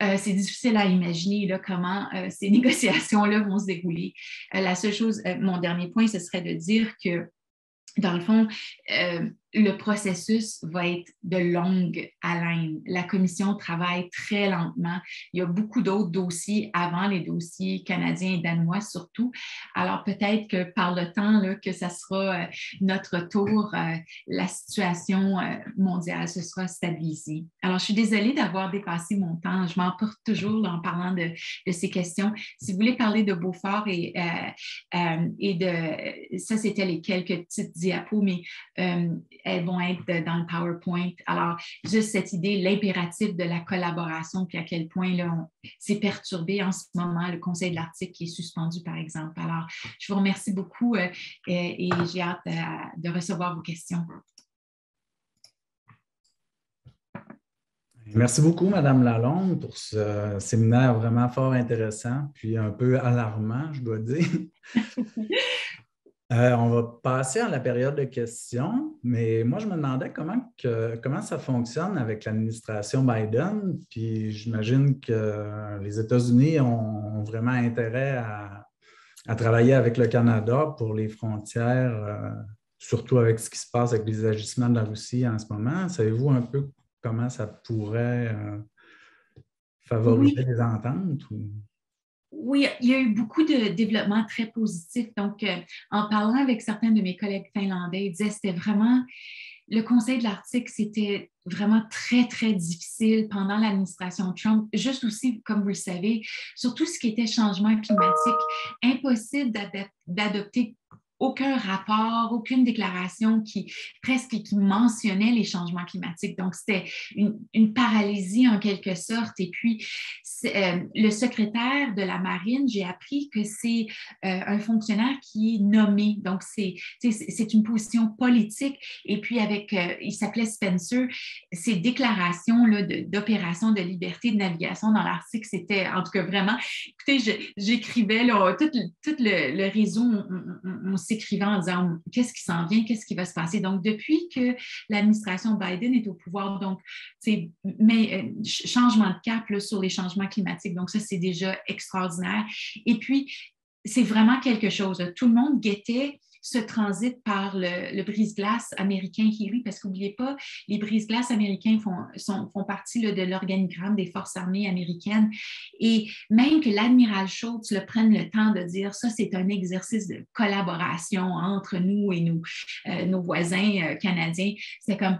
c'est difficile à imaginer là, comment ces négociations-là vont se dérouler. La seule chose, mon dernier point, ce serait de dire que, dans le fond, le processus va être de longue haleine. La commission travaille très lentement. Il y a beaucoup d'autres dossiers avant les dossiers canadiens et danois surtout. Alors peut-être que par le temps là, que ça sera notre tour, la situation mondiale se sera stabilisée. Alors je suis désolée d'avoir dépassé mon temps. Je m'emporte toujours là, en parlant de ces questions. Si vous voulez parler de Beaufort et de... Ça, c'était les quelques petites diapos, mais elles vont être dans le PowerPoint. Alors, juste cette idée, l'impératif de la collaboration, puis à quel point c'est perturbé en ce moment, le Conseil de l'Arctique qui est suspendu, par exemple. Alors, je vous remercie beaucoup et j'ai hâte de recevoir vos questions. Merci beaucoup, Madame Lalonde, pour ce séminaire vraiment fort intéressant, puis un peu alarmant, je dois dire. On va passer à la période de questions, mais moi, je me demandais comment ça fonctionne avec l'administration Biden, puis j'imagine que les États-Unis ont vraiment intérêt à travailler avec le Canada pour les frontières, surtout avec ce qui se passe avec les agissements de la Russie en ce moment. Savez-vous un peu comment ça pourrait favoriser les ententes? Oui, il y a eu beaucoup de développements très positifs. Donc, en parlant avec certains de mes collègues finlandais, ils disaient que c'était vraiment, le Conseil de l'Arctique, c'était vraiment très, très difficile pendant l'administration Trump, juste aussi, comme vous le savez, sur tout ce qui était changement climatique, impossible d'adopter aucun rapport, aucune déclaration qui mentionnait les changements climatiques. Donc, c'était une paralysie en quelque sorte. Et puis, le secrétaire de la Marine, j'ai appris que c'est un fonctionnaire qui est nommé. Donc, c'est une position politique. Et puis, il s'appelait Spencer, ses déclarations d'opération de liberté de navigation dans l'Arctique, c'était en tout cas vraiment... Écoutez, j'écrivais tout le réseau, on s'écrivant en disant qu'est-ce qui s'en vient, qu'est-ce qui va se passer. Donc, depuis que l'administration Biden est au pouvoir, donc, changement de cap là, sur les changements climatiques. Donc, ça, c'est déjà extraordinaire. Et puis, c'est vraiment quelque chose. Tout le monde guettait ce transit par le brise-glace américain Healy, parce qu'oubliez pas, les brise-glaces américains font partie de l'organigramme des forces armées américaines. Et même que l'admiral Schultz prenne le temps de dire ça, c'est un exercice de collaboration entre nous et nos voisins canadiens, c'est comme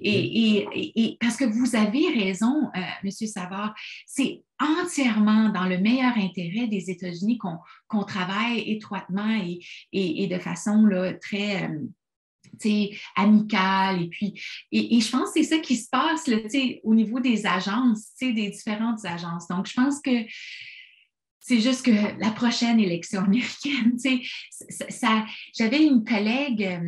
et parce que vous avez raison, M. Savard, c'est entièrement dans le meilleur intérêt des États-Unis qu'on travaille étroitement et de façon là, très amicale. Et je pense que c'est ça qui se passe là, au niveau des agences, des différentes agences. Donc, je pense que c'est juste que la prochaine élection américaine, j'avais une collègue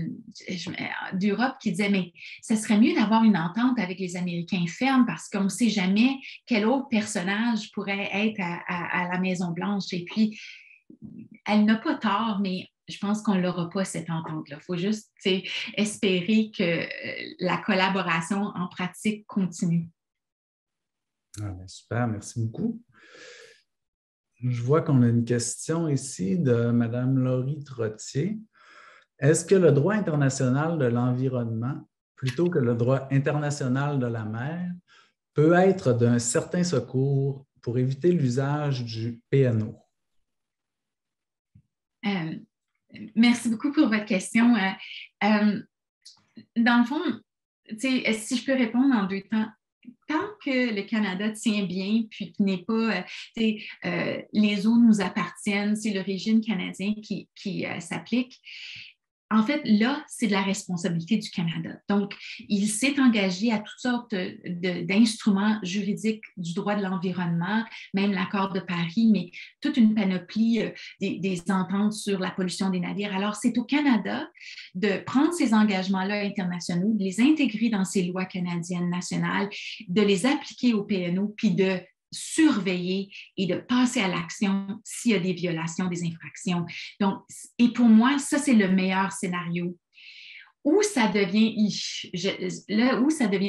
d'Europe qui disait, mais ça serait mieux d'avoir une entente avec les Américains ferme parce qu'on ne sait jamais quel autre personnage pourrait être à la Maison-Blanche. Et puis, elle n'a pas tort, mais je pense qu'on ne l'aura pas, cette entente-là. Il faut juste espérer que la collaboration en pratique continue. Super, merci beaucoup. Je vois qu'on a une question ici de Mme Laurie Trottier. Est-ce que le droit international de l'environnement, plutôt que le droit international de la mer, peut être d'un certain secours pour éviter l'usage du PNO? Merci beaucoup pour votre question. Dans le fond, si je peux répondre en deux temps, tant que le Canada tient bien, puis qu'il n'est pas, les eaux nous appartiennent, c'est le régime canadien qui s'applique, en fait, là, c'est de la responsabilité du Canada. Donc, il s'est engagé à toutes sortes d'instruments juridiques du droit de l'environnement, même l'accord de Paris, mais toute une panoplie des ententes sur la pollution des navires. Alors, c'est au Canada de prendre ces engagements-là internationaux, de les intégrer dans ses lois canadiennes nationales, de les appliquer au PNO, puis de surveiller et de passer à l'action s'il y a des violations, des infractions. Donc, et pour moi, ça, c'est le meilleur scénario. Où ça devient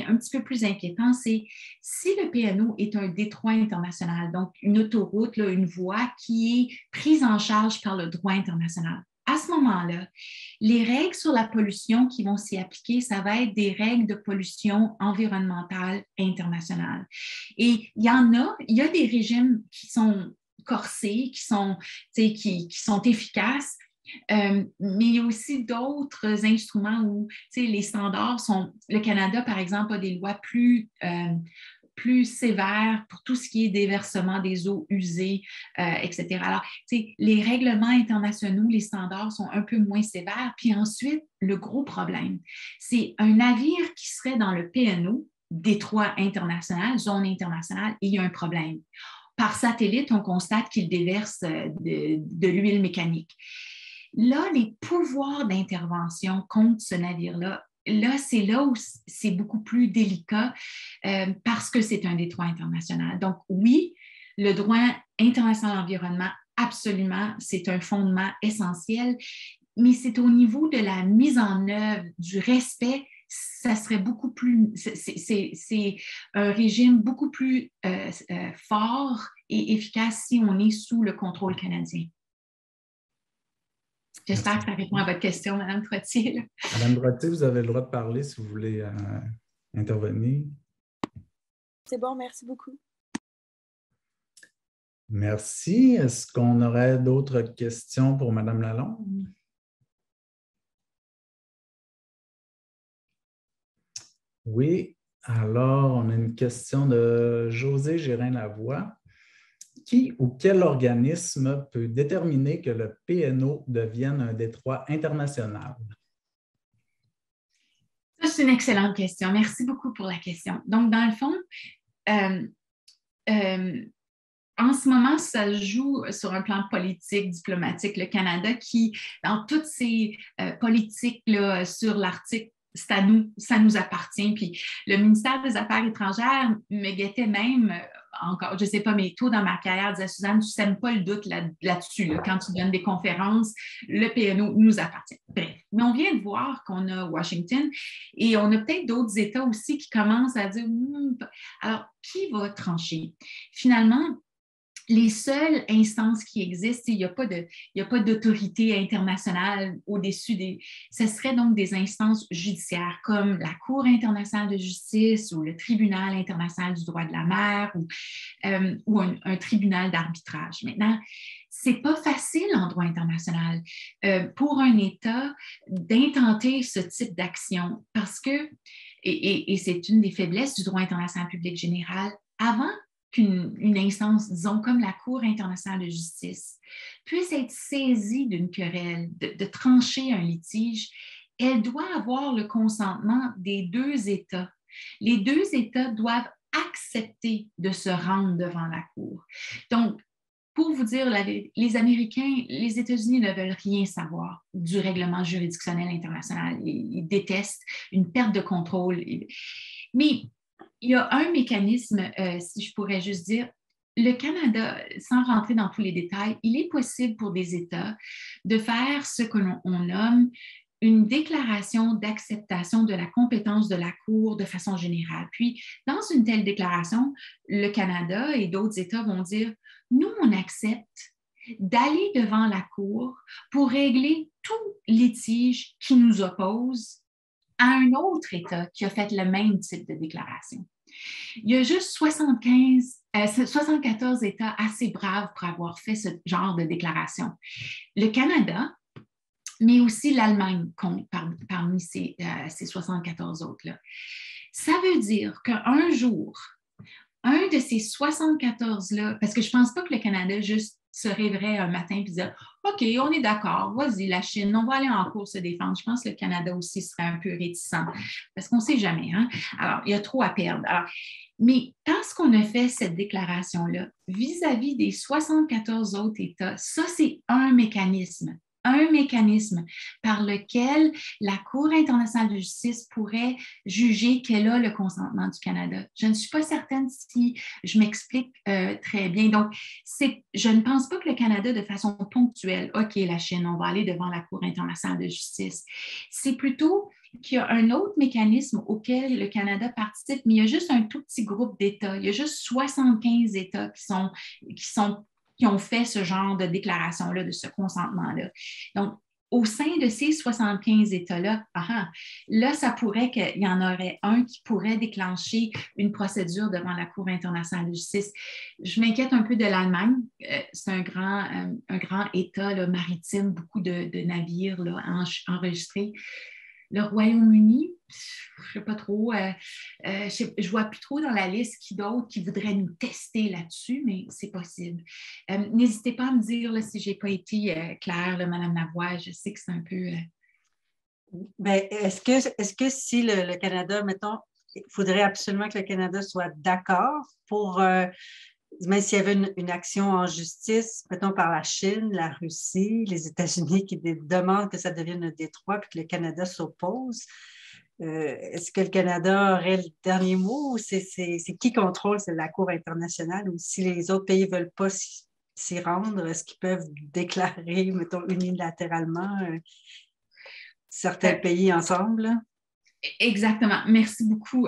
un petit peu plus inquiétant, c'est si le PNO est un détroit international, donc une autoroute, là, une voie qui est prise en charge par le droit international. À ce moment-là, les règles sur la pollution qui vont s'y appliquer, ça va être des règles de pollution environnementale internationale. Et il y a des régimes qui sont corsés, qui sont efficaces, mais il y a aussi d'autres instruments où les standards sont... Le Canada, par exemple, a des lois plus sévères pour tout ce qui est déversement des eaux usées, etc. Alors, les règlements internationaux, les standards sont un peu moins sévères. Puis ensuite, le gros problème, c'est un navire qui serait dans le PNO, détroit international, zone internationale, et il y a un problème. Par satellite, on constate qu'il déverse de l'huile mécanique. Là, les pouvoirs d'intervention contre ce navire-là, c'est là où c'est beaucoup plus délicat parce que c'est un détroit international. Donc, oui, le droit international environnement, absolument, c'est un fondement essentiel, mais c'est au niveau de la mise en œuvre, du respect, ça serait beaucoup plus... C'est un régime beaucoup plus fort et efficace si on est sous le contrôle canadien. J'espère que ça répond à votre question, Mme Trottier. Mme Trottier, vous avez le droit de parler si vous voulez intervenir. C'est bon, merci beaucoup. Merci. Est-ce qu'on aurait d'autres questions pour Mme Lalonde? Oui. Alors, on a une question de José Gérin-Lavoie. Qui ou quel organisme peut déterminer que le PNO devienne un détroit international? Ça, c'est une excellente question. Merci beaucoup pour la question. Donc, dans le fond, en ce moment, ça joue sur un plan politique, diplomatique. Le Canada qui, dans toutes ses politiques là, sur l'Arctique, ça nous appartient. Puis le ministère des Affaires étrangères me guettait même encore, je ne sais pas, mais tôt dans ma carrière, disait Suzanne, tu ne sèmes pas le doute là-dessus. Là. Quand tu donnes des conférences, le PNO nous appartient. Bref, mais on vient de voir qu'on a Washington et on a peut-être d'autres États aussi qui commencent à dire alors, qui va trancher? Finalement, les seules instances qui existent, il n'y a pas d'autorité internationale au-dessus des... Ce serait donc des instances judiciaires comme la Cour internationale de justice ou le Tribunal international du droit de la mer ou un tribunal d'arbitrage. Maintenant, ce n'est pas facile en droit international pour un État d'intenter ce type d'action parce que, et c'est une des faiblesses du droit international public général, avant qu'une instance, disons, comme la Cour internationale de justice, puisse être saisie d'une querelle, de trancher un litige, elle doit avoir le consentement des deux États. Les deux États doivent accepter de se rendre devant la Cour. Donc, pour vous dire, les Américains, les États-Unis ne veulent rien savoir du règlement juridictionnel international. Ils détestent une perte de contrôle. Mais il y a un mécanisme, si je pourrais juste dire, le Canada, sans rentrer dans tous les détails, il est possible pour des États de faire ce que l'on nomme une déclaration d'acceptation de la compétence de la Cour de façon générale. Puis, dans une telle déclaration, le Canada et d'autres États vont dire, nous, on accepte d'aller devant la Cour pour régler tout litige qui nous oppose à un autre État qui a fait le même type de déclaration. Il y a juste 74 États assez braves pour avoir fait ce genre de déclaration. Le Canada, mais aussi l'Allemagne compte parmi ces 74 autres-là. Ça veut dire qu'un jour, un de ces 74-là, parce que je ne pense pas que le Canada juste se réveillerait un matin et dirait « OK, on est d'accord, vas-y la Chine, on va aller en cours se défendre ». Je pense que le Canada aussi serait un peu réticent parce qu'on ne sait jamais. Hein? Alors, il y a trop à perdre. Alors, mais parce qu'on a fait cette déclaration-là vis-à-vis des 74 autres États, ça, c'est un mécanisme par lequel la Cour internationale de justice pourrait juger qu'elle a le consentement du Canada. Je ne suis pas certaine si je m'explique très bien. Donc, je ne pense pas que le Canada, de façon ponctuelle, OK, la Chine, on va aller devant la Cour internationale de justice. C'est plutôt qu'il y a un autre mécanisme auquel le Canada participe, mais il y a juste un tout petit groupe d'États. Il y a juste 75 États qui ont fait ce genre de déclaration-là, de ce consentement-là. Donc, au sein de ces 75 États-là, là, ça pourrait qu'il y en aurait un qui pourrait déclencher une procédure devant la Cour internationale de justice. Je m'inquiète un peu de l'Allemagne. C'est un grand État là, maritime, beaucoup de navires là, enregistrés. Le Royaume-Uni, je ne sais pas trop, je ne vois plus trop dans la liste qui d'autres qui voudraient nous tester là-dessus, mais c'est possible. N'hésitez pas à me dire là, si je n'ai pas été claire, là, Mme Lavoie, je sais que c'est un peu... Bien, est-ce que si le Canada, mettons, il faudrait absolument que le Canada soit d'accord pour... même s'il y avait une action en justice, mettons par la Chine, la Russie, les États-Unis qui demandent que ça devienne un détroit puis que le Canada s'oppose, est-ce que le Canada aurait le dernier mot ou c'est qui contrôle? C'est la Cour internationale ou si les autres pays ne veulent pas s'y rendre, est-ce qu'ils peuvent déclarer, mettons, unilatéralement certains pays ensemble? Exactement. Merci beaucoup.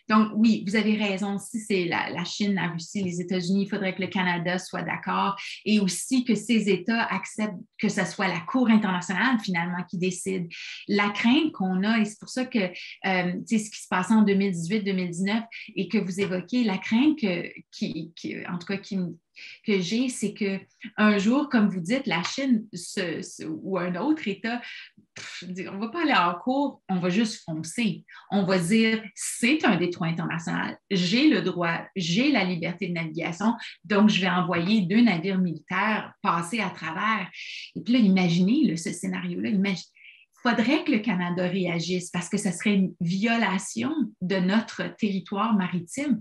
Donc, oui, vous avez raison. Si c'est la Chine, la Russie, les États-Unis, il faudrait que le Canada soit d'accord et aussi que ces États acceptent que ce soit la Cour internationale, finalement, qui décide. La crainte qu'on a, et c'est pour ça que ce qui se passait en 2018-2019 et que vous évoquez, la crainte en tout cas, que j'ai, c'est qu'un jour, comme vous dites, la Chine ou un autre État, on ne va pas aller en cours, on va juste foncer. On va dire, c'est un détroit international, j'ai le droit, j'ai la liberté de navigation, donc je vais envoyer 2 navires militaires passer à travers. Et puis là, imaginez ce scénario-là, il faudrait que le Canada réagisse parce que ce serait une violation de notre territoire maritime.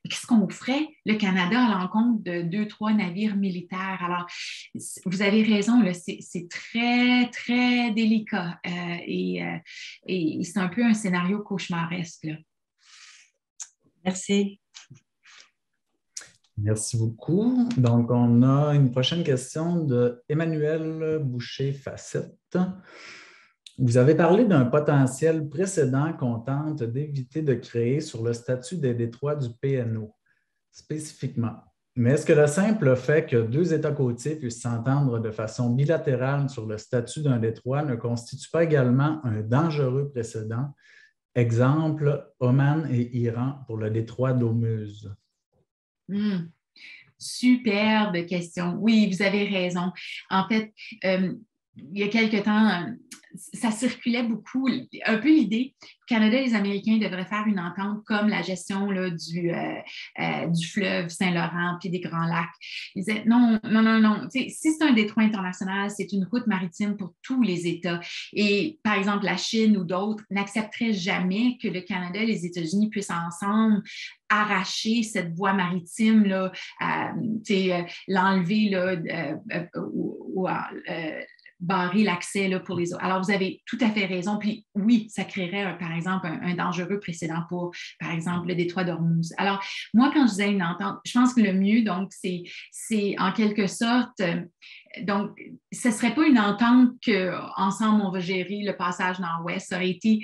Qu'est-ce qu'on ferait, le Canada, à l'encontre de 2-3 navires militaires? Alors, vous avez raison, là, c'est très, très délicat et c'est un peu un scénario cauchemaresque. Là. Merci. Merci beaucoup. Donc, on a une prochaine question de Emmanuel Boucher-Facette. Vous avez parlé d'un potentiel précédent qu'on tente d'éviter de créer sur le statut des détroits du PNO, spécifiquement. Mais est-ce que le simple fait que 2 États côtiers puissent s'entendre de façon bilatérale sur le statut d'un détroit ne constitue pas également un dangereux précédent? Exemple, Oman et Iran pour le détroit d'Ormuz. Superbe question. Oui, vous avez raison. En fait, il y a quelque temps, ça circulait beaucoup, un peu l'idée que le Canada et les Américains devraient faire une entente comme la gestion là, du fleuve Saint-Laurent puis des Grands Lacs. Ils disaient non. Si c'est un détroit international, c'est une route maritime pour tous les États. Et par exemple, la Chine ou d'autres n'accepteraient jamais que le Canada et les États-Unis puissent ensemble arracher cette voie maritime, là, l'enlever là, barrer l'accès là, pour les autres. Alors, vous avez tout à fait raison. Puis oui, ça créerait, par exemple, un dangereux précédent pour, par exemple, le détroit d'Ormuz. Alors, moi, quand je disais une entente, je pense que le mieux, donc, c'est en quelque sorte... donc, ce ne serait pas une entente qu'ensemble, on va gérer le passage nord-ouest. Ça aurait été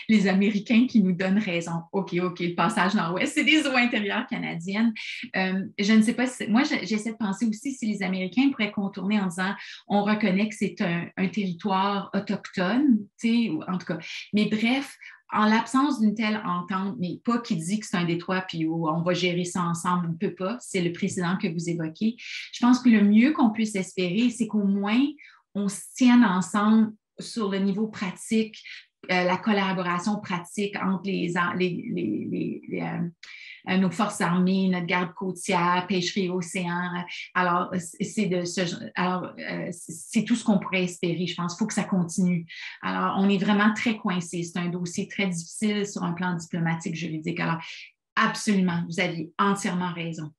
les Américains qui nous donnent raison. OK, le passage nord-ouest, c'est des eaux intérieures canadiennes. Je ne sais pas si... Moi, j'essaie de penser aussi si les Américains pourraient contourner en disant on reconnaît que c'est un territoire autochtone, en tout cas. Mais bref, en l'absence d'une telle entente, mais pas qui dit que c'est un détroit puis où on va gérer ça ensemble, on ne peut pas, c'est le précédent que vous évoquez. Je pense que le mieux qu'on puisse espérer, c'est qu'au moins on se tienne ensemble sur le niveau pratique la collaboration pratique entre nos forces armées, notre garde côtière, pêcherie océan. Alors, c'est tout ce qu'on pourrait espérer, je pense. Il faut que ça continue. Alors, on est vraiment très coincés. C'est un dossier très difficile sur un plan diplomatique, juridique. Alors, absolument, vous aviez entièrement raison.